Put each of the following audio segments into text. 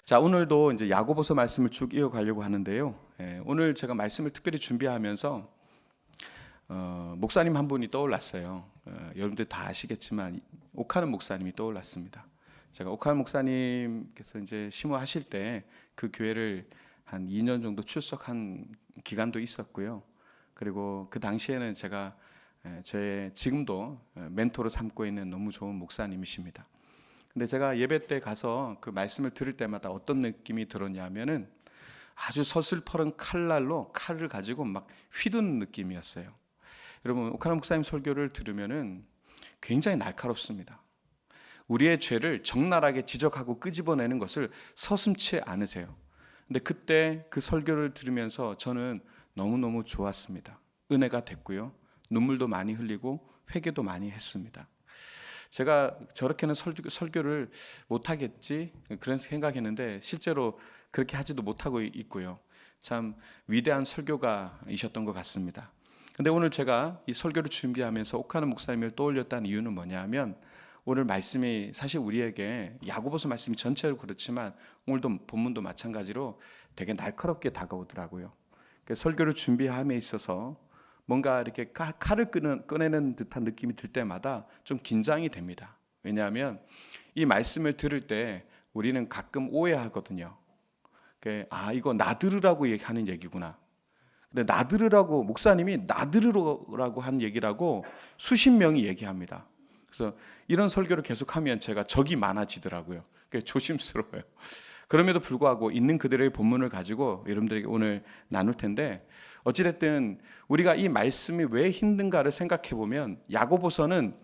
자, 오늘도 이제 야고보서 말씀을 쭉 이어가려고 하는데요. 오늘 제가 말씀을 특별히 준비하면서 목사님 한 분이 떠올랐어요. 여러분들 다 아시겠지만 옥하는 목사님이 떠올랐습니다. 제가 옥하는 목사님께서 이제 심호하실 때 그 교회를 한 2년 정도 출석한 기간도 있었고요. 그리고 그 당시에는 제가 제 지금도 멘토로 삼고 있는 너무 좋은 목사님이십니다. 근데 제가 예배 때 가서 그 말씀을 들을 때마다 어떤 느낌이 들었냐면은 아주 서슬퍼런 칼날로 칼을 가지고 막 휘두는 느낌이었어요. 여러분, 오카나 목사님 설교를 들으면은 굉장히 날카롭습니다. 우리의 죄를 적나라하게 지적하고 끄집어내는 것을 서슴지 않으세요. 근데 그때 그 설교를 들으면서 저는 너무너무 좋았습니다. 은혜가 됐고요. 눈물도 많이 흘리고 회개도 많이 했습니다. 제가 저렇게는 설교를 못하겠지 그런 생각했는데 실제로 그렇게 하지도 못하고 있고요. 참 위대한 설교가이셨던 것 같습니다. 근데 오늘 제가 이 설교를 준비하면서 옥하는 목사님을 떠올렸다는 이유는 뭐냐면 오늘 말씀이 사실 우리에게 야고보서 말씀이 전체로 그렇지만 오늘도 본문도 마찬가지로 되게 날카롭게 다가오더라고요. 설교를 준비함에 있어서 뭔가 이렇게 칼을 꺼내는 듯한 느낌이 들 때마다 좀 긴장이 됩니다. 왜냐하면 이 말씀을 들을 때 우리는 가끔 오해하거든요. 이거 나 들으라고 하는 얘기구나. 근데 나 들으라고 목사님이 나 들으라고 한 얘기라고 수십 명이 얘기합니다. 그래서 이런 설교를 계속하면 제가 적이 많아지더라고요. 조심스러워요. 그럼에도 불구하고 있는 그대로의 본문을 가지고 여러분들에게 오늘 나눌 텐데 어찌됐든 우리가 이 말씀이 왜 힘든가를 생각해 보면 야고보서는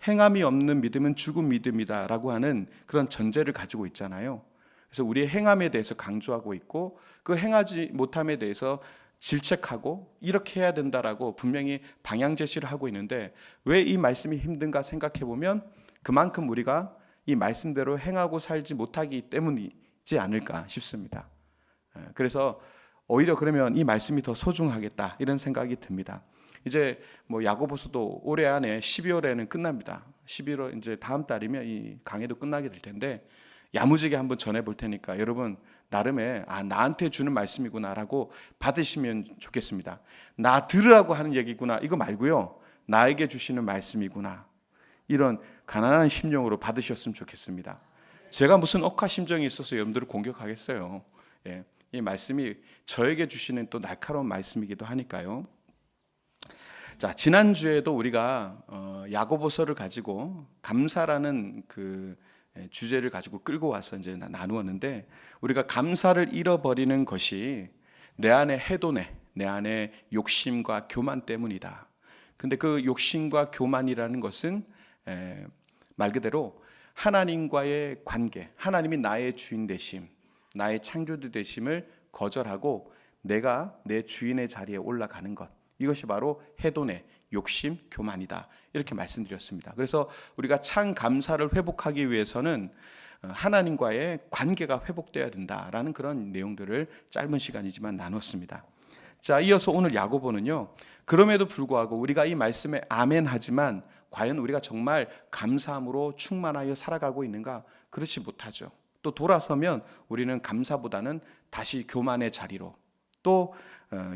행함이 없는 믿음은 죽은 믿음이다라고 하는 그런 전제를 가지고 있잖아요. 그래서 우리의 행함에 대해서 강조하고 있고 그 행하지 못함에 대해서 질책하고 이렇게 해야 된다라고 분명히 방향 제시를 하고 있는데 왜 이 말씀이 힘든가 생각해 보면 그만큼 우리가 이 말씀대로 행하고 살지 못하기 때문이지 않을까 싶습니다. 그래서 오히려 그러면 이 말씀이 더 소중하겠다 이런 생각이 듭니다. 이제 야고보서도 올해 안에 12월에는 끝납니다. 11월 이제 다음 달이면 이 강해도 끝나게 될 텐데 야무지게 한번 전해 볼 테니까 여러분 나름의 나한테 주는 말씀이구나라고 받으시면 좋겠습니다. 나 들으라고 하는 얘기구나 이거 말고요. 나에게 주시는 말씀이구나. 이런 가난한 심령으로 받으셨으면 좋겠습니다. 제가 무슨 억하 심정이 있어서 여러분들을 공격하겠어요. 이 말씀이 저에게 주시는 또 날카로운 말씀이기도 하니까요. 자, 지난주에도 우리가 야고보서를 가지고 감사라는 그 주제를 가지고 끌고 와서 이제 나누었는데 우리가 감사를 잃어버리는 것이 내 안에 해도네, 내 안에 욕심과 교만 때문이다. 근데 그 욕심과 교만이라는 것은 말 그대로 하나님과의 관계, 하나님이 나의 주인 되심, 나의 창조주 되심을 거절하고 내가 내 주인의 자리에 올라가는 것, 이것이 바로 해돈의 욕심, 교만이다 이렇게 말씀드렸습니다. 그래서 우리가 참 감사를 회복하기 위해서는 하나님과의 관계가 회복되어야 된다라는 그런 내용들을 짧은 시간이지만 나눴습니다. 자, 이어서 오늘 야고보는요, 그럼에도 불구하고 우리가 이 말씀에 아멘하지만 과연 우리가 정말 감사함으로 충만하여 살아가고 있는가? 그렇지 못하죠. 또 돌아서면 우리는 감사보다는 다시 교만의 자리로 또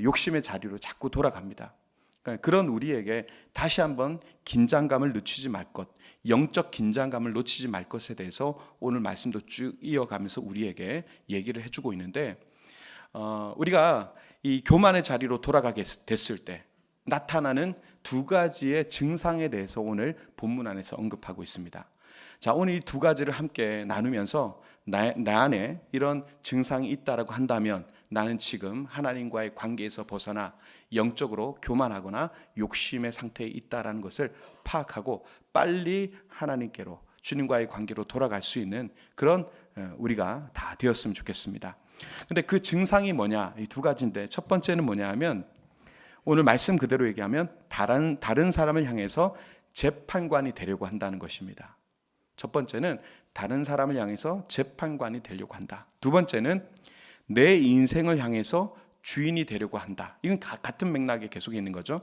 욕심의 자리로 자꾸 돌아갑니다. 그러니까 그런 우리에게 다시 한번 긴장감을 늦추지 말 것, 영적 긴장감을 놓치지 말 것에 대해서 오늘 말씀도 쭉 이어가면서 우리에게 얘기를 해주고 있는데 우리가 이 교만의 자리로 돌아가게 됐을 때 나타나는 두 가지의 증상에 대해서 오늘 본문 안에서 언급하고 있습니다. 자, 오늘 이 두 가지를 함께 나누면서 나 안에 이런 증상이 있다라고 한다면 나는 지금 하나님과의 관계에서 벗어나 영적으로 교만하거나 욕심의 상태에 있다라는 것을 파악하고 빨리 하나님께로 주님과의 관계로 돌아갈 수 있는 그런 우리가 다 되었으면 좋겠습니다. 근데 그 증상이 뭐냐? 이 두 가지인데 첫 번째는 뭐냐 하면 오늘 말씀 그대로 얘기하면 다른 사람을 향해서 재판관이 되려고 한다는 것입니다. 첫 번째는 다른 사람을 향해서 재판관이 되려고 한다. 두 번째는 내 인생을 향해서 주인이 되려고 한다. 이건 같은 맥락에 계속 있는 거죠.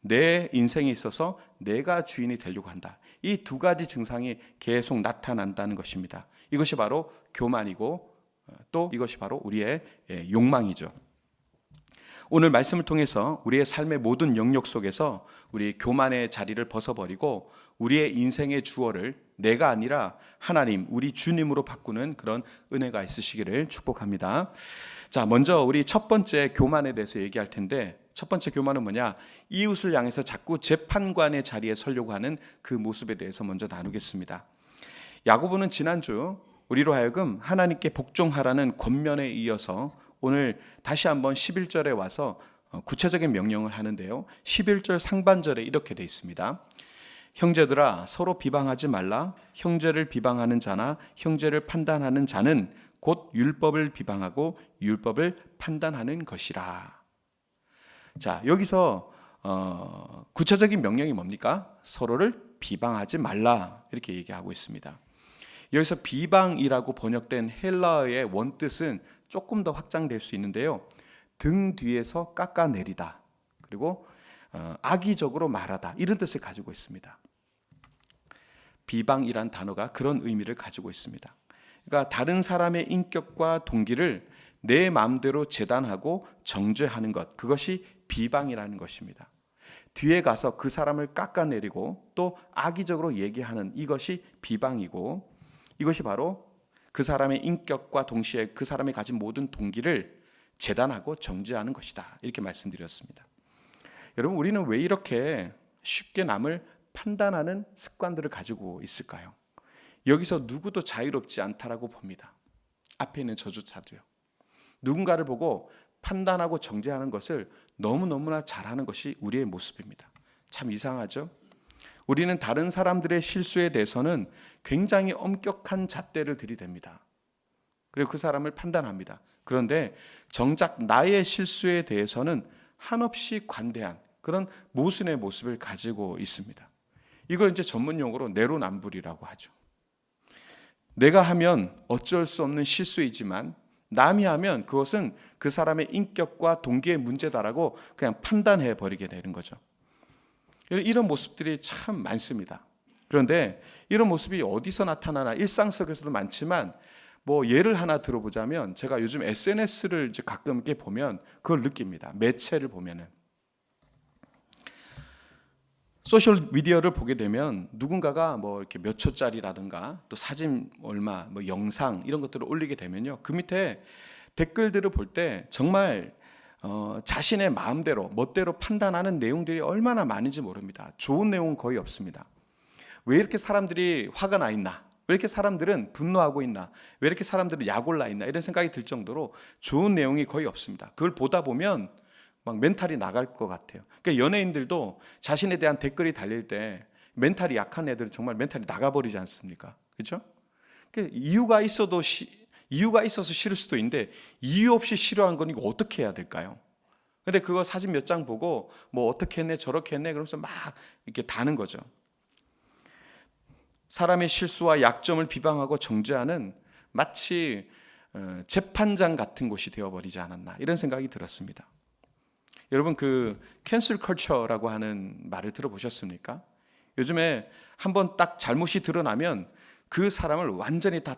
내 인생에 있어서 내가 주인이 되려고 한다. 이 두 가지 증상이 계속 나타난다는 것입니다. 이것이 바로 교만이고 또 이것이 바로 우리의 욕망이죠. 오늘 말씀을 통해서 우리의 삶의 모든 영역 속에서 우리 교만의 자리를 벗어버리고 우리의 인생의 주어를 내가 아니라 하나님, 우리 주님으로 바꾸는 그런 은혜가 있으시기를 축복합니다. 자, 먼저 우리 첫 번째 교만에 대해서 얘기할 텐데, 첫 번째 교만은 뭐냐? 이웃을 향해서 자꾸 재판관의 자리에 서려고 하는 그 모습에 대해서 먼저 나누겠습니다. 야고보는 지난주 우리로 하여금 하나님께 복종하라는 권면에 이어서 오늘 다시 한번 11절에 와서 구체적인 명령을 하는데요. 11절 상반절에 이렇게 되어 있습니다. 형제들아, 서로 비방하지 말라. 형제를 비방하는 자나 형제를 판단하는 자는 곧 율법을 비방하고 율법을 판단하는 것이라. 자, 여기서 구체적인 명령이 뭡니까? 서로를 비방하지 말라, 이렇게 얘기하고 있습니다. 여기서 비방이라고 번역된 헬라어의 원뜻은 조금 더 확장될 수 있는데요. 등 뒤에서 깎아내리다, 그리고 악의적으로 말하다, 이런 뜻을 가지고 있습니다. 비방이란 단어가 그런 의미를 가지고 있습니다. 그러니까 다른 사람의 인격과 동기를 내 마음대로 재단하고 정죄하는 것, 그것이 비방이라는 것입니다. 뒤에 가서 그 사람을 깎아내리고 또 악의적으로 얘기하는 이것이 비방이고, 이것이 바로 그 사람의 인격과 동시에 그 사람이 가진 모든 동기를 재단하고 정죄하는 것이다, 이렇게 말씀드렸습니다. 여러분, 우리는 왜 이렇게 쉽게 남을 판단하는 습관들을 가지고 있을까요? 여기서 누구도 자유롭지 않다라고 봅니다. 앞에 있는 저조차도요. 누군가를 보고 판단하고 정죄하는 것을 너무너무나 잘하는 것이 우리의 모습입니다. 참 이상하죠? 우리는 다른 사람들의 실수에 대해서는 굉장히 엄격한 잣대를 들이댑니다. 그리고 그 사람을 판단합니다. 그런데 정작 나의 실수에 대해서는 한없이 관대한 그런 모순의 모습을 가지고 있습니다. 이걸 이제 전문 용어로 내로남불이라고 하죠. 내가 하면 어쩔 수 없는 실수이지만 남이 하면 그것은 그 사람의 인격과 동기의 문제다라고 그냥 판단해 버리게 되는 거죠. 이런 모습들이 참 많습니다. 그런데 이런 모습이 어디서 나타나나, 일상 속에서도 많지만 뭐 예를 하나 들어보자면, 제가 요즘 SNS를 이제 가끔 이렇게 보면 그걸 느낍니다. 매체를 보면은 소셜 미디어를 보게 되면 누군가가 뭐 이렇게 몇 초짜리라든가 또 사진 얼마, 뭐 영상 이런 것들을 올리게 되면요, 그 밑에 댓글들을 볼 때 정말 자신의 마음대로 멋대로 판단하는 내용들이 얼마나 많은지 모릅니다. 좋은 내용은 거의 없습니다. 왜 이렇게 사람들이 화가 나 있나? 왜 이렇게 사람들은 분노하고 있나? 왜 이렇게 사람들은 약올라 있나? 이런 생각이 들 정도로 좋은 내용이 거의 없습니다. 그걸 보다 보면 막 멘탈이 나갈 것 같아요. 그러니까 연예인들도 자신에 대한 댓글이 달릴 때 멘탈이 약한 애들은 정말 멘탈이 나가버리지 않습니까? 그렇죠? 그러니까 이유가 있어서 싫을 수도 있는데 이유 없이 싫어한 건 이거 어떻게 해야 될까요? 근데 그거 사진 몇 장 보고 뭐 어떻게 했네 저렇게 했네 그러면서 막 이렇게 다는 거죠. 사람의 실수와 약점을 비방하고 정죄하는 마치 재판장 같은 곳이 되어버리지 않았나, 이런 생각이 들었습니다. 여러분, 그 캔슬 컬처라고 하는 말을 들어보셨습니까? 요즘에 한번 딱 잘못이 드러나면 그 사람을 완전히 다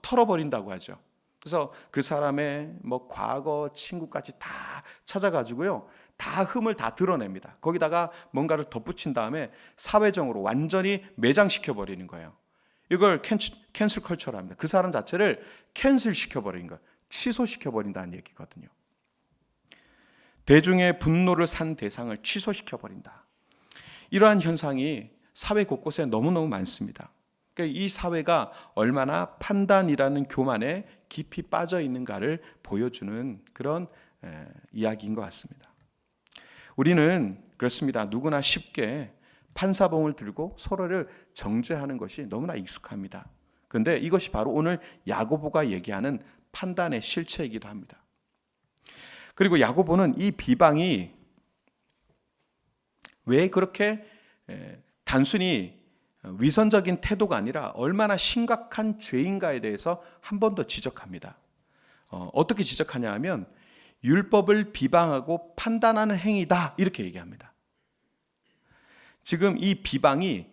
털어버린다고 하죠. 그래서 그 사람의 뭐 과거 친구까지 다 찾아가지고요, 다 흠을 다 드러냅니다. 거기다가 뭔가를 덧붙인 다음에 사회적으로 완전히 매장시켜 버리는 거예요. 이걸 캔슬 컬처라 합니다. 그 사람 자체를 캔슬 시켜버리는 거, 취소시켜 버린다는 얘기거든요. 대중의 분노를 산 대상을 취소시켜 버린다. 이러한 현상이 사회 곳곳에 너무너무 많습니다. 그러니까 이 사회가 얼마나 판단이라는 교만에 깊이 빠져 있는가를 보여주는 그런 이야기인 것 같습니다. 우리는 그렇습니다. 누구나 쉽게 판사봉을 들고 서로를 정죄하는 것이 너무나 익숙합니다. 그런데 이것이 바로 오늘 야고보가 얘기하는 판단의 실체이기도 합니다. 그리고 야고보는 이 비방이 왜 그렇게 단순히 위선적인 태도가 아니라 얼마나 심각한 죄인가에 대해서 한 번 더 지적합니다. 어떻게 지적하냐 하면 율법을 비방하고 판단하는 행위다, 이렇게 얘기합니다. 지금 이 비방이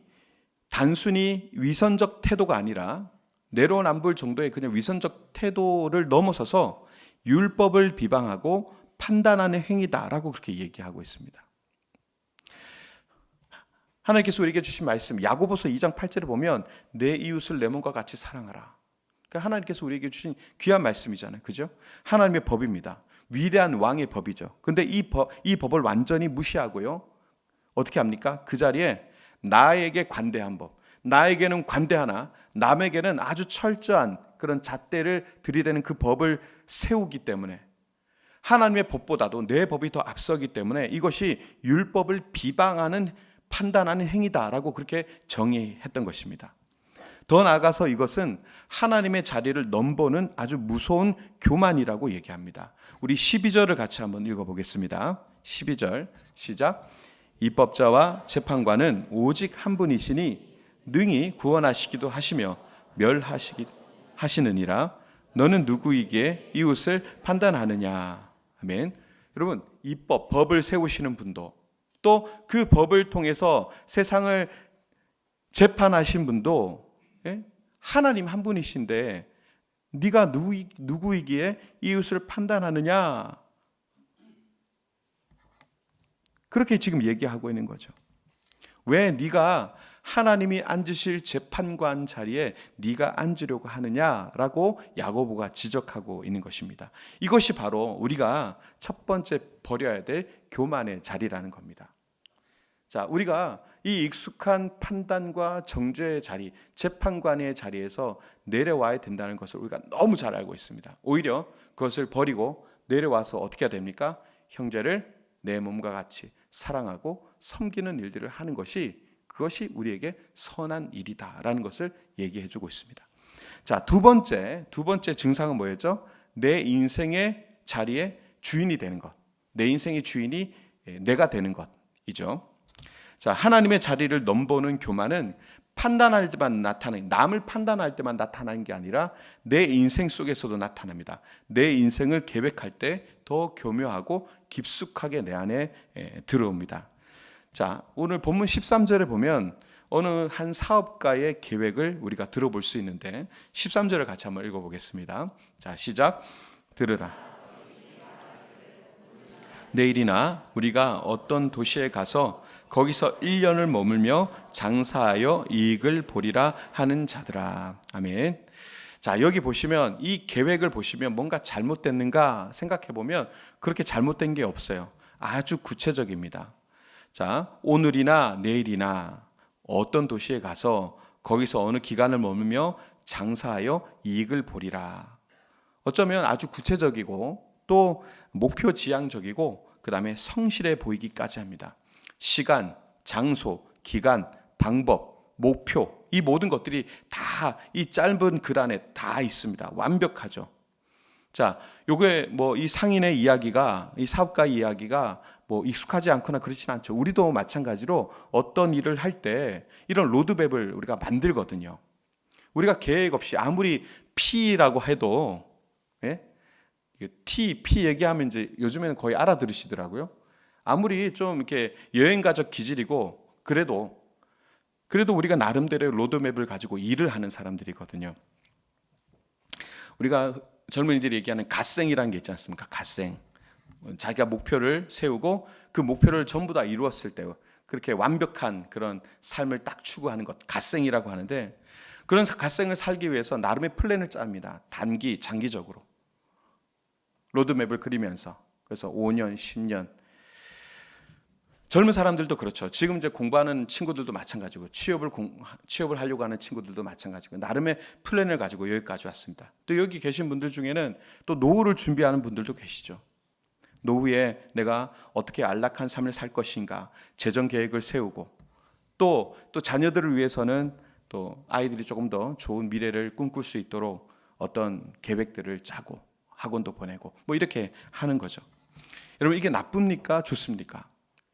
단순히 위선적 태도가 아니라 내로남불 정도의 그냥 위선적 태도를 넘어서서 율법을 비방하고 판단하는 행위다라고 그렇게 얘기하고 있습니다. 하나님께서 우리에게 주신 말씀 야고보서 2장 8절에 보면 내 이웃을 내 몸과 같이 사랑하라. 그러니까 하나님께서 우리에게 주신 귀한 말씀이잖아요. 그죠? 하나님의 법입니다. 위대한 왕의 법이죠. 근데 이 법을 완전히 무시하고요. 어떻게 합니까? 그 자리에 나에게 관대한 법, 나에게는 관대하나 남에게는 아주 철저한 그런 잣대를 들이대는 그 법을 세우기 때문에 하나님의 법보다도 내 법이 더 앞서기 때문에 이것이 율법을 비방하는 판단하는 행위다라고 그렇게 정의했던 것입니다. 더 나아가서 이것은 하나님의 자리를 넘보는 아주 무서운 교만이라고 얘기합니다. 우리 12절을 같이 한번 읽어보겠습니다. 12절 시작. 입법자와 재판관은 오직 한 분이시니 능히 구원하시기도 하시며 멸하시기 하시느니라. 너는 누구이기에 이웃을 판단하느냐. 아멘. 여러분, 입법, 법을 세우시는 분도 또 그 법을 통해서 세상을 재판하신 분도 하나님 한 분이신데 네가 누구이기에 이웃을 판단하느냐? 그렇게 지금 얘기하고 있는 거죠. 왜 네가 하나님이 앉으실 재판관 자리에 네가 앉으려고 하느냐라고 야고보가 지적하고 있는 것입니다. 이것이 바로 우리가 첫 번째 버려야 될 교만의 자리라는 겁니다. 자, 우리가 이 익숙한 판단과 정죄의 자리, 재판관의 자리에서 내려와야 된다는 것을 우리가 너무 잘 알고 있습니다. 오히려 그것을 버리고 내려와서 어떻게 해야 됩니까? 형제를 내 몸과 같이 사랑하고 섬기는 일들을 하는 것이 그것이 우리에게 선한 일이다라는 것을 얘기해 주고 있습니다. 자, 두 번째 증상은 뭐였죠? 내 인생의 자리에 주인이 되는 것. 내 인생의 주인이 내가 되는 것이죠. 자, 하나님의 자리를 넘보는 교만은 판단할 때만 나타나는, 남을 판단할 때만 나타나는 게 아니라 내 인생 속에서도 나타납니다. 내 인생을 계획할 때 더 교묘하고 깊숙하게 내 안에 들어옵니다. 자, 오늘 본문 13절에 보면 어느 한 사업가의 계획을 우리가 들어볼 수 있는데 13절을 같이 한번 읽어보겠습니다. 자, 시작. 들으라. 내일이나 우리가 어떤 도시에 가서 거기서 1년을 머물며 장사하여 이익을 보리라 하는 자들아. 아멘. 자, 여기 보시면 이 계획을 보시면 뭔가 잘못됐는가 생각해 보면 그렇게 잘못된 게 없어요. 아주 구체적입니다. 자, 오늘이나 내일이나 어떤 도시에 가서 거기서 어느 기간을 머물며 장사하여 이익을 보리라. 어쩌면 아주 구체적이고 또 목표 지향적이고 그 다음에 성실해 보이기까지 합니다. 시간, 장소, 기간, 방법, 목표 이 모든 것들이 다 이 짧은 글 안에 다 있습니다. 완벽하죠. 자, 요게 뭐 이 상인의 이야기가 이 사업가 이야기가 뭐 익숙하지 않거나 그렇진 않죠. 우리도 마찬가지로 어떤 일을 할 때 이런 로드맵을 우리가 만들거든요. 우리가 계획 없이 아무리 P라고 해도 P 얘기하면 이제 요즘에는 거의 알아들으시더라고요. 아무리 좀 이렇게 여행가적 기질이고 그래도 우리가 나름대로 로드맵을 가지고 일을 하는 사람들이거든요. 우리가 젊은이들이 얘기하는 갓생이라는 게 있지 않습니까? 갓생. 자기가 목표를 세우고 그 목표를 전부 다 이루었을 때 그렇게 완벽한 그런 삶을 딱 추구하는 것, 갓생이라고 하는데 그런 갓생을 살기 위해서 나름의 플랜을 짭니다. 단기, 장기적으로. 로드맵을 그리면서. 그래서 5년, 10년. 젊은 사람들도 그렇죠. 지금 이제 공부하는 친구들도 마찬가지고 취업을 하려고 하는 친구들도 마찬가지고 나름의 플랜을 가지고 여기까지 왔습니다. 또 여기 계신 분들 중에는 또 노후를 준비하는 분들도 계시죠. 노후에 내가 어떻게 안락한 삶을 살 것인가 재정 계획을 세우고 또 자녀들을 위해서는 또 아이들이 조금 더 좋은 미래를 꿈꿀 수 있도록 어떤 계획들을 짜고 학원도 보내고 뭐 이렇게 하는 거죠. 여러분 이게 나쁩니까? 좋습니까?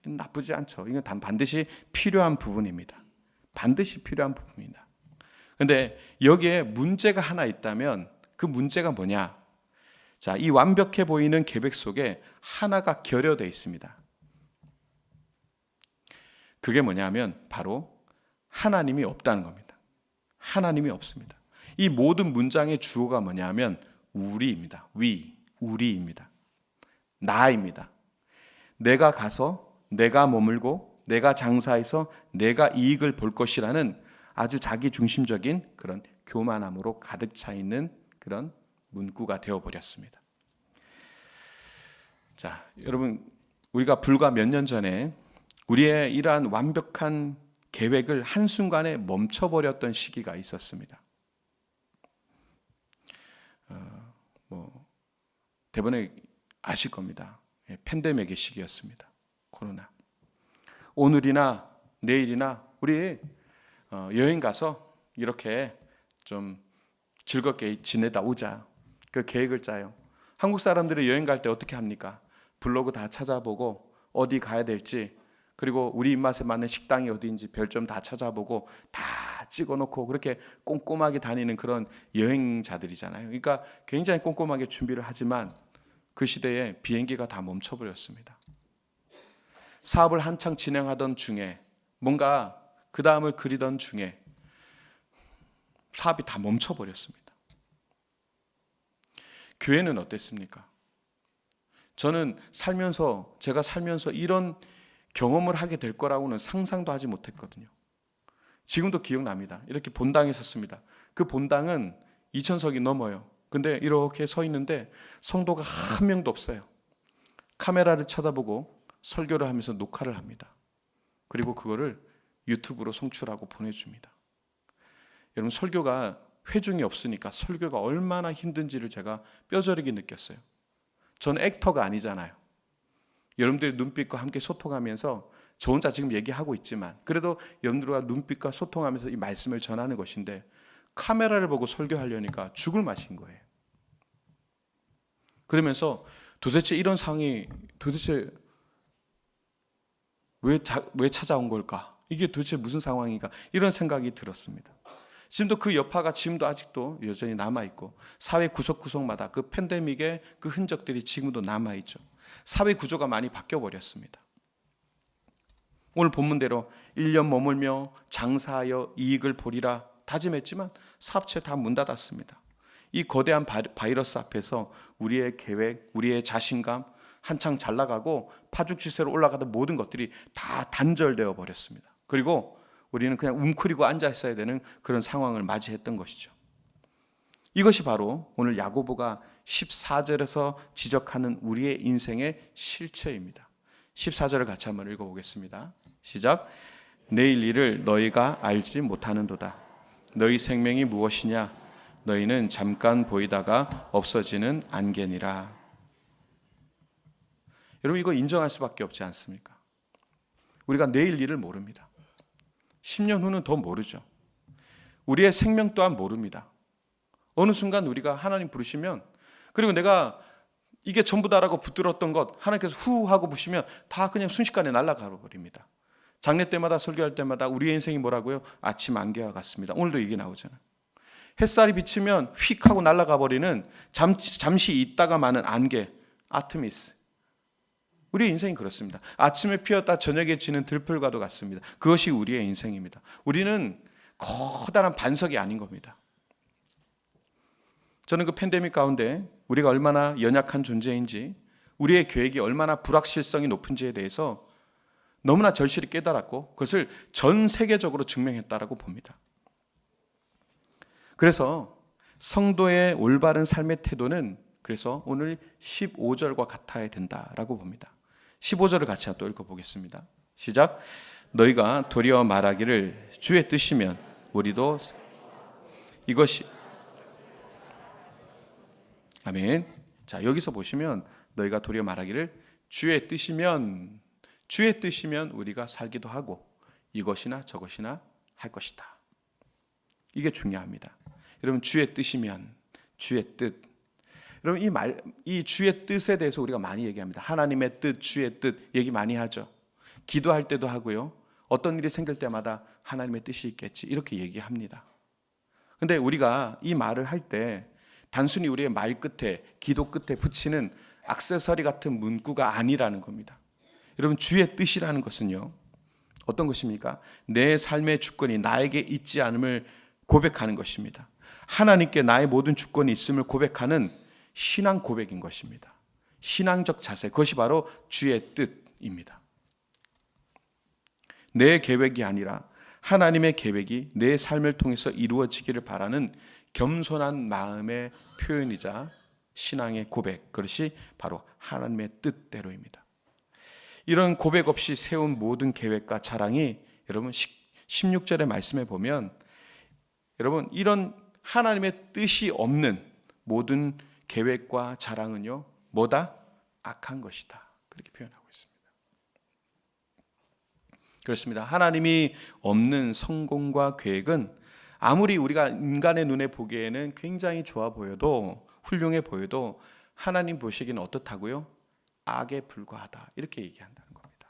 나쁘지 않죠. 이건 반드시 필요한 부분입니다. 반드시 필요한 부분입니다. 그런데 여기에 문제가 하나 있다면 그 문제가 뭐냐? 자, 이 완벽해 보이는 계획 속에 하나가 결여되어 있습니다. 그게 뭐냐면 바로 하나님이 없다는 겁니다. 하나님이 없습니다. 이 모든 문장의 주어가 뭐냐면 우리입니다. 우리입니다. 나입니다. 내가 가서 내가 머물고 내가 장사해서 내가 이익을 볼 것이라는 아주 자기중심적인 그런 교만함으로 가득 차 있는 그런 문구가 되어버렸습니다. 자, 여러분, 우리가 불과 몇 년 전에 우리의 이러한 완벽한 계획을 한순간에 멈춰버렸던 시기가 있었습니다. 대부분 아실 겁니다. 팬데믹의 시기였습니다. 코로나. 오늘이나 내일이나 우리 여행 가서 이렇게 좀 즐겁게 지내다 오자. 그 계획을 짜요. 한국 사람들이 여행 갈 때 어떻게 합니까? 블로그 다 찾아보고 어디 가야 될지, 그리고 우리 입맛에 맞는 식당이 어디인지 별점 다 찾아보고 다 찍어놓고 그렇게 꼼꼼하게 다니는 그런 여행자들이잖아요. 그러니까 굉장히 꼼꼼하게 준비를 하지만 그 시대에 비행기가 다 멈춰버렸습니다. 사업을 한창 진행하던 중에, 뭔가 그 다음을 그리던 중에 사업이 다 멈춰버렸습니다. 교회는 어땠습니까? 저는 제가 살면서 이런 경험을 하게 될 거라고는 상상도 하지 못했거든요. 지금도 기억납니다. 이렇게 본당에 섰습니다. 그 본당은 2,000석이 넘어요. 근데 이렇게 서 있는데 성도가 한 명도 없어요. 카메라를 쳐다보고 설교를 하면서 녹화를 합니다. 그리고 그거를 유튜브로 송출하고 보내줍니다. 여러분, 설교가 회중이 없으니까 설교가 얼마나 힘든지를 제가 뼈저리게 느꼈어요. 저는 액터가 아니잖아요. 여러분들의 눈빛과 함께 소통하면서 저 혼자 지금 얘기하고 있지만 그래도 여러분들과 눈빛과 소통하면서 이 말씀을 전하는 것인데, 카메라를 보고 설교하려니까 죽을 맛인 거예요. 그러면서 도대체 이런 상황이 도대체 왜 찾아온 걸까? 이게 도대체 무슨 상황인가? 이런 생각이 들었습니다. 지금도 그 여파가 지금도 아직도 여전히 남아있고, 사회 구석구석마다 그 팬데믹의 그 흔적들이 지금도 남아있죠. 사회 구조가 많이 바뀌어버렸습니다. 오늘 본문대로 1년 머물며 장사하여 이익을 보리라 다짐했지만 사업체 다 문 닫았습니다. 이 거대한 바이러스 앞에서 우리의 계획, 우리의 자신감, 한창 잘 나가고 파죽지세로 올라가던 모든 것들이 다 단절되어 버렸습니다. 그리고 우리는 그냥 웅크리고 앉아 있어야 되는 그런 상황을 맞이했던 것이죠. 이것이 바로 오늘 야고보가 14절에서 지적하는 우리의 인생의 실체입니다. 14절을 같이 한번 읽어보겠습니다. 시작. 내일 일을 너희가 알지 못하는도다. 너희 생명이 무엇이냐? 너희는 잠깐 보이다가 없어지는 안개니라. 여러분, 이거 인정할 수밖에 없지 않습니까? 우리가 내일 일을 모릅니다. 10년 후는 더 모르죠. 우리의 생명 또한 모릅니다. 어느 순간 우리가 하나님 부르시면, 그리고 내가 이게 전부다라고 붙들었던 것 하나님께서 후 하고 부시면 다 그냥 순식간에 날아가 버립니다. 장례 때마다 설교할 때마다 우리의 인생이 뭐라고요? 아침 안개와 같습니다. 오늘도 이게 나오잖아요. 햇살이 비치면 휙 하고 날아가 버리는 잠시 있다가 마는 안개, 아트미스. 우리의 인생이 그렇습니다. 아침에 피었다 저녁에 지는 들풀과도 같습니다. 그것이 우리의 인생입니다. 우리는 커다란 반석이 아닌 겁니다. 저는 그 팬데믹 가운데 우리가 얼마나 연약한 존재인지, 우리의 계획이 얼마나 불확실성이 높은지에 대해서 너무나 절실히 깨달았고 그것을 전 세계적으로 증명했다라고 봅니다. 그래서 성도의 올바른 삶의 태도는 그래서 오늘 15절과 같아야 된다라고 봅니다. 15절을 같이 또 읽어보겠습니다. 시작. 너희가 도리어 말하기를 주의 뜻이면 우리도 이것이 아멘. 자, 여기서 보시면 너희가 도리어 말하기를 주의 뜻이면 우리가 살기도 하고 이것이나 저것이나 할 것이다. 이게 중요합니다. 여러분, 주의 뜻이면, 주의 뜻. 여러분, 이 주의 뜻에 대해서 우리가 많이 얘기합니다. 하나님의 뜻, 주의 뜻 얘기 많이 하죠. 기도할 때도 하고요. 어떤 일이 생길 때마다 하나님의 뜻이 있겠지 이렇게 얘기합니다. 근데 우리가 이 말을 할 때 단순히 우리의 말 끝에, 기도 끝에 붙이는 액세서리 같은 문구가 아니라는 겁니다. 여러분, 주의 뜻이라는 것은요, 어떤 것입니까? 내 삶의 주권이 나에게 있지 않음을 고백하는 것입니다. 하나님께 나의 모든 주권이 있음을 고백하는 신앙 고백인 것입니다. 신앙적 자세, 그것이 바로 주의 뜻입니다. 내 계획이 아니라 하나님의 계획이 내 삶을 통해서 이루어지기를 바라는 겸손한 마음의 표현이자 신앙의 고백, 그것이 바로 하나님의 뜻대로입니다. 이런 고백 없이 세운 모든 계획과 자랑이 여러분 16절의 말씀에 보면 여러분 이런 하나님의 뜻이 없는 모든 계획과 자랑은요 뭐다? 악한 것이다. 그렇게 표현하고 있습니다. 그렇습니다. 하나님이 없는 성공과 계획은 아무리 우리가 인간의 눈에 보기에는 굉장히 좋아 보여도 훌륭해 보여도 하나님 보시기에는 어떻다고요? 악에 불과하다. 이렇게 얘기한다는 겁니다.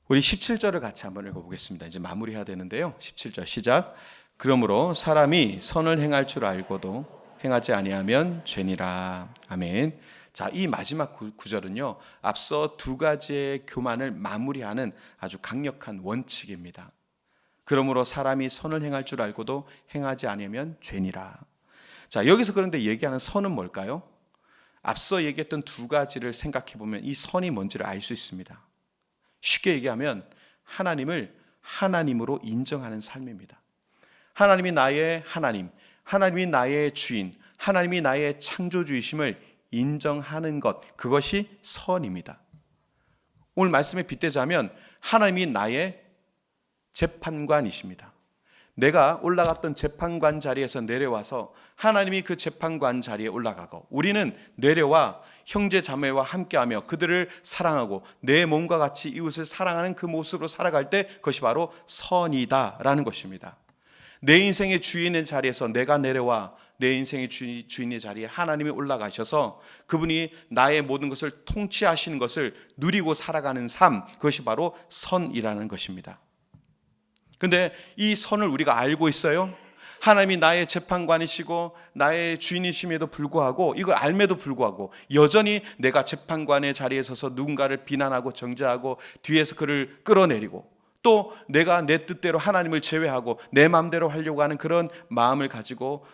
우리 17절을 같이 한번 읽어보겠습니다. 이제 마무리해야 되는데요. 17절 시작. 그러므로 사람이 선을 행할 줄 알고도 행하지 아니하면 죄니라. 아멘. 자, 이 마지막 구절은요, 앞서 두 가지의 교만을 마무리하는 아주 강력한 원칙입니다. 그러므로 사람이 선을 행할 줄 알고도 행하지 않으면 죄니라. 자, 여기서 그런데 얘기하는 선은 뭘까요? 앞서 얘기했던 두 가지를 생각해 보면 이 선이 뭔지를 알 수 있습니다. 쉽게 얘기하면 하나님을 하나님으로 인정하는 삶입니다. 하나님이 나의 하나님, 하나님이 나의 주인, 하나님이 나의 창조주이심을 인정하는 것, 그것이 선입니다. 오늘 말씀에 빗대자면 하나님이 나의 재판관이십니다. 내가 올라갔던 재판관 자리에서 내려와서 하나님이 그 재판관 자리에 올라가고 우리는 내려와 형제 자매와 함께하며 그들을 사랑하고 내 몸과 같이 이웃을 사랑하는 그 모습으로 살아갈 때 그것이 바로 선이다라는 것입니다. 내 인생의 주인의 자리에서 내가 내려와 내 인생의 주인의 자리에 하나님이 올라가셔서 그분이 나의 모든 것을 통치하시는 것을 누리고 살아가는 삶, 그것이 바로 선이라는 것입니다. 그런데 이 선을 우리가 알고 있어요? 하나님이 나의 재판관이시고 나의 주인이심에도 불구하고 이걸 알매도 불구하고 여전히 내가 재판관의 자리에 서서 누군가를 비난하고 정죄하고 뒤에서 그를 끌어내리고 또 내가 내 뜻대로 하나님을 제외하고 내 마음대로 하려고 하는 그런 마음을 가지고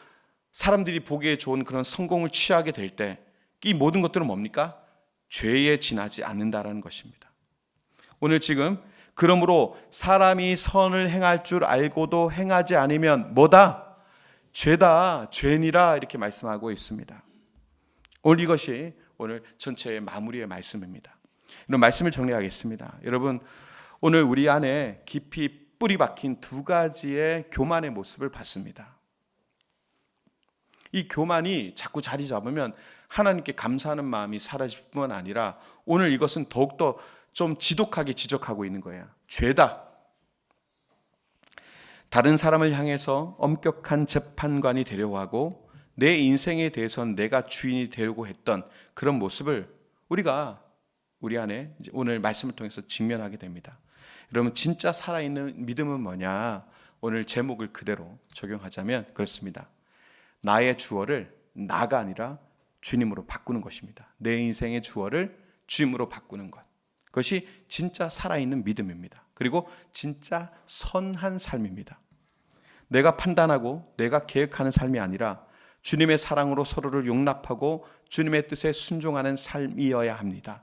사람들이 보기에 좋은 그런 성공을 취하게 될 때 이 모든 것들은 뭡니까? 죄에 지나지 않는다라는 것입니다. 오늘 지금 그러므로 사람이 선을 행할 줄 알고도 행하지 않으면 뭐다? 죄다, 죄니라 이렇게 말씀하고 있습니다. 오늘 이것이 오늘 전체의 마무리의 말씀입니다. 이런 말씀을 정리하겠습니다. 여러분 오늘 우리 안에 깊이 뿌리 박힌 두 가지의 교만의 모습을 봤습니다. 이 교만이 자꾸 자리 잡으면 하나님께 감사하는 마음이 사라질 뿐만 아니라 오늘 이것은 더욱더 좀 지독하게 지적하고 있는 거예요. 죄다. 다른 사람을 향해서 엄격한 재판관이 되려고 하고 내 인생에 대해서는 내가 주인이 되려고 했던 그런 모습을 우리가 우리 안에 오늘 말씀을 통해서 직면하게 됩니다. 여러분 진짜 살아있는 믿음은 뭐냐? 오늘 제목을 그대로 적용하자면 그렇습니다. 나의 주어를 나가 아니라 주님으로 바꾸는 것입니다. 내 인생의 주어를 주님으로 바꾸는 것. 그것이 진짜 살아있는 믿음입니다. 그리고 진짜 선한 삶입니다. 내가 판단하고 내가 계획하는 삶이 아니라 주님의 사랑으로 서로를 용납하고 주님의 뜻에 순종하는 삶이어야 합니다.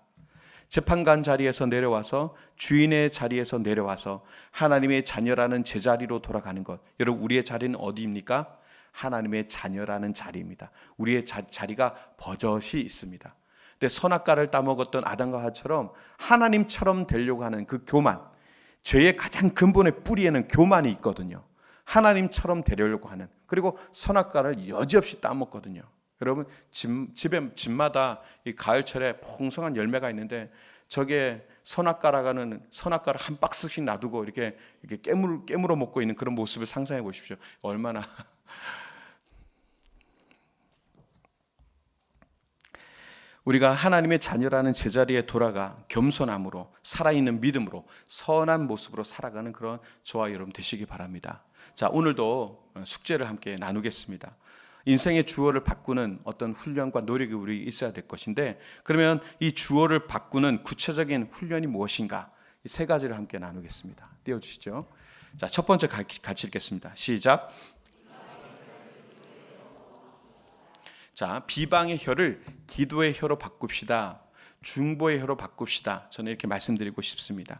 재판관 자리에서 내려와서 주인의 자리에서 내려와서 하나님의 자녀라는 제자리로 돌아가는 것. 여러분 우리의 자리는 어디입니까? 하나님의 자녀라는 자리입니다. 우리의 자리가 버젓이 있습니다. 근데 선악과를 따먹었던 아담과 하와처럼 하나님처럼 되려고 하는 그 교만, 죄의 가장 근본의 뿌리에는 교만이 있거든요. 하나님처럼 되려고 하는, 그리고 선악과를 여지없이 따먹거든요. 여러분 집마다 이 가을철에 풍성한 열매가 있는데 저게 선악과를 한 박스씩 놔두고 이렇게 깨물어 먹고 있는 그런 모습을 상상해 보십시오. 얼마나 우리가 하나님의 자녀라는 제자리에 돌아가 겸손함으로 살아있는 믿음으로 선한 모습으로 살아가는 그런 저와 여러분 되시기 바랍니다. 자, 오늘도 숙제를 함께 나누겠습니다. 인생의 주어를 바꾸는 어떤 훈련과 노력이 우리 있어야 될 것인데, 그러면 이 주어를 바꾸는 구체적인 훈련이 무엇인가? 이 세 가지를 함께 나누겠습니다. 띄워주시죠. 자, 첫 번째 같이 읽겠습니다. 시작. 자, 비방의 혀를 기도의 혀로 바꿉시다. 중보의 혀로 바꿉시다. 저는 이렇게 말씀드리고 싶습니다.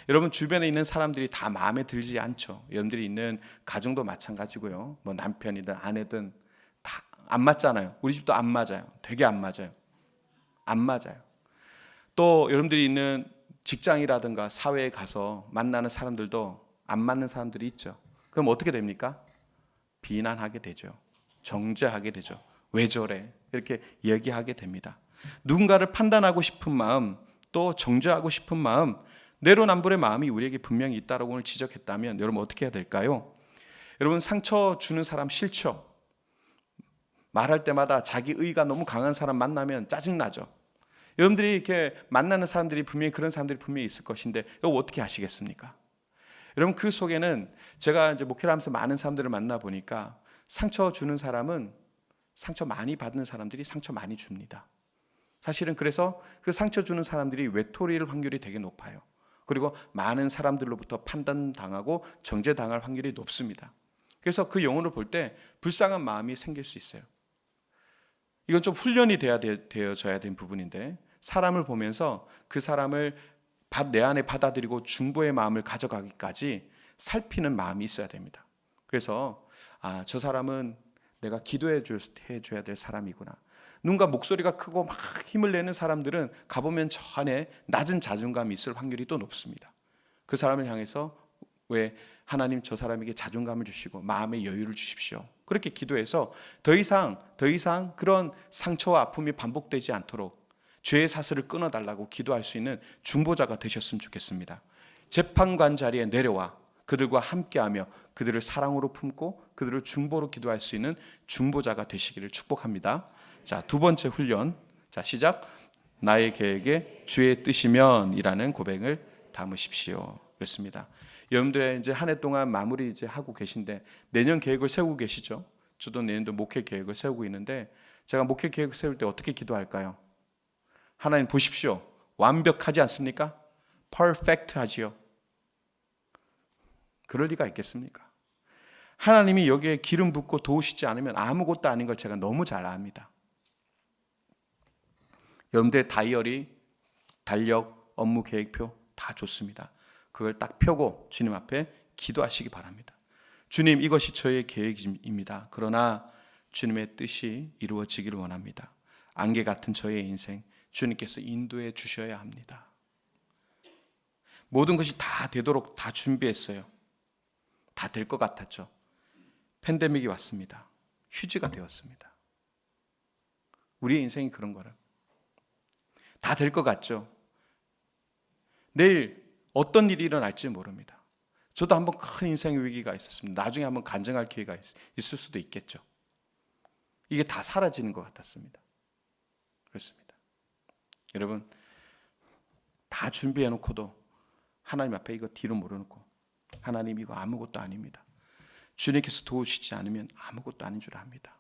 여러분 주변에 있는 사람들이 다 마음에 들지 않죠. 여러분들이 있는 가정도 마찬가지고요. 뭐 남편이든 아내든 다 안 맞잖아요. 우리 집도 안 맞아요. 되게 안 맞아요. 안 맞아요. 또 여러분들이 있는 직장이라든가 사회에 가서 만나는 사람들도 안 맞는 사람들이 있죠. 그럼 어떻게 됩니까? 비난하게 되죠. 정죄하게 되죠. 왜 저래? 이렇게 얘기하게 됩니다. 누군가를 판단하고 싶은 마음, 또 정죄하고 싶은 마음, 내로남불의 마음이 우리에게 분명히 있다라고 오늘 지적했다면 여러분 어떻게 해야 될까요? 여러분 상처 주는 사람 싫죠? 말할 때마다 자기 의가 너무 강한 사람 만나면 짜증나죠? 여러분들이 이렇게 만나는 사람들이 분명히 그런 사람들이 분명히 있을 것인데 이거 어떻게 하시겠습니까? 여러분 그 속에는 제가 이제 목회를 하면서 많은 사람들을 만나 보니까 상처 주는 사람은 상처 많이 받는 사람들이 상처 많이 줍니다. 사실은 그래서 그 상처 주는 사람들이 외톨이일 확률이 되게 높아요. 그리고 많은 사람들로부터 판단당하고 정죄당할 확률이 높습니다. 그래서 그 영혼을 볼 때 불쌍한 마음이 생길 수 있어요. 이건 좀 훈련이 되어져야 되는 부분인데 사람을 보면서 그 사람을 내 안에 받아들이고 중보의 마음을 가져가기까지 살피는 마음이 있어야 됩니다. 그래서 저 사람은 내가 기도해 줘야 될 사람이구나. 누군가 목소리가 크고 막 힘을 내는 사람들은 가보면 저 안에 낮은 자존감이 있을 확률이 또 높습니다. 그 사람을 향해서 왜 하나님 저 사람에게 자존감을 주시고 마음의 여유를 주십시오. 그렇게 기도해서 더 이상 그런 상처와 아픔이 반복되지 않도록 죄의 사슬을 끊어달라고 기도할 수 있는 중보자가 되셨으면 좋겠습니다. 재판관 자리에 내려와 그들과 함께하며 그들을 사랑으로 품고 그들을 중보로 기도할 수 있는 중보자가 되시기를 축복합니다. 자, 두 번째 훈련. 자, 시작. 나의 계획에 주의 뜻이면 이라는 고백을 담으십시오. 그렇습니다. 여러분들 이제 한 해 동안 마무리 이제 하고 계신데 내년 계획을 세우고 계시죠? 저도 내년도 목회 계획을 세우고 있는데 제가 목회 계획을 세울 때 어떻게 기도할까요? 하나님 보십시오. 완벽하지 않습니까? 퍼펙트하지요. 그럴 리가 있겠습니까? 하나님이 여기에 기름 붓고 도우시지 않으면 아무것도 아닌 걸 제가 너무 잘 압니다. 여러분들의 다이어리, 달력, 업무 계획표 다 좋습니다. 그걸 딱 펴고 주님 앞에 기도하시기 바랍니다. 주님, 이것이 저의 계획입니다. 그러나 주님의 뜻이 이루어지기를 원합니다. 안개 같은 저의 인생 주님께서 인도해 주셔야 합니다. 모든 것이 다 되도록 다 준비했어요. 다 될 것 같았죠. 팬데믹이 왔습니다. 휴지가 되었습니다. 우리의 인생이 그런 거라. 다 될 것 같죠. 내일 어떤 일이 일어날지 모릅니다. 저도 한번 큰 인생 위기가 있었습니다. 나중에 한번 간증할 기회가 있을 수도 있겠죠. 이게 다 사라지는 것 같았습니다. 그렇습니다. 여러분 다 준비해놓고도 하나님 앞에 이거 뒤로 몰아놓고 하나님 이거 아무것도 아닙니다. 주님께서 도우시지 않으면 아무것도 아닌 줄 압니다.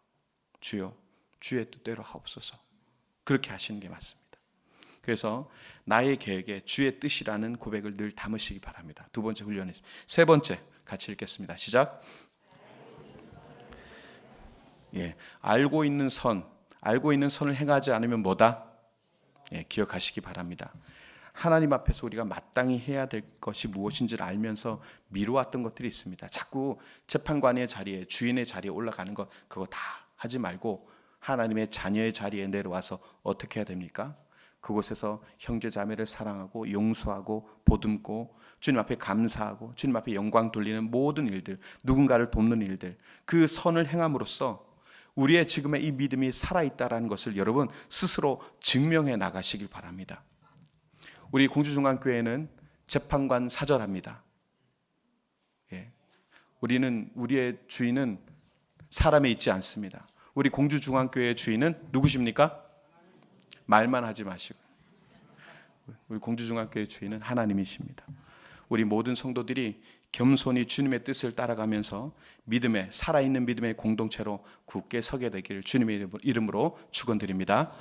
주여 주의 뜻대로 하옵소서. 그렇게 하시는 게 맞습니다. 그래서 나의 계획에 주의 뜻이라는 고백을 늘 담으시기 바랍니다. 두 번째 훈련이습니다. 세 번째 같이 읽겠습니다. 시작. 알고 있는 선을 행하지 않으면 뭐다? 기억하시기 바랍니다. 하나님 앞에서 우리가 마땅히 해야 될 것이 무엇인지를 알면서 미루었던 것들이 있습니다. 자꾸 재판관의 자리에 주인의 자리에 올라가는 것 그거 다 하지 말고 하나님의 자녀의 자리에 내려와서 어떻게 해야 됩니까? 그곳에서 형제 자매를 사랑하고 용서하고 보듬고 주님 앞에 감사하고 주님 앞에 영광 돌리는 모든 일들, 누군가를 돕는 일들, 그 선을 행함으로써 우리의 지금의 이 믿음이 살아있다라는 것을 여러분 스스로 증명해 나가시길 바랍니다. 우리 공주중앙교회는 재판관 사절합니다. 우리의 주인은 사람에 있지 않습니다. 우리 공주중앙교회의 주인은 누구십니까? 말만 하지 마시고 우리 공주중앙교회 주인은 하나님이십니다. 우리 모든 성도들이 겸손히 주님의 뜻을 따라가면서 살아있는 믿음의 공동체로 굳게 서게 되기를 주님의 이름으로 축원드립니다.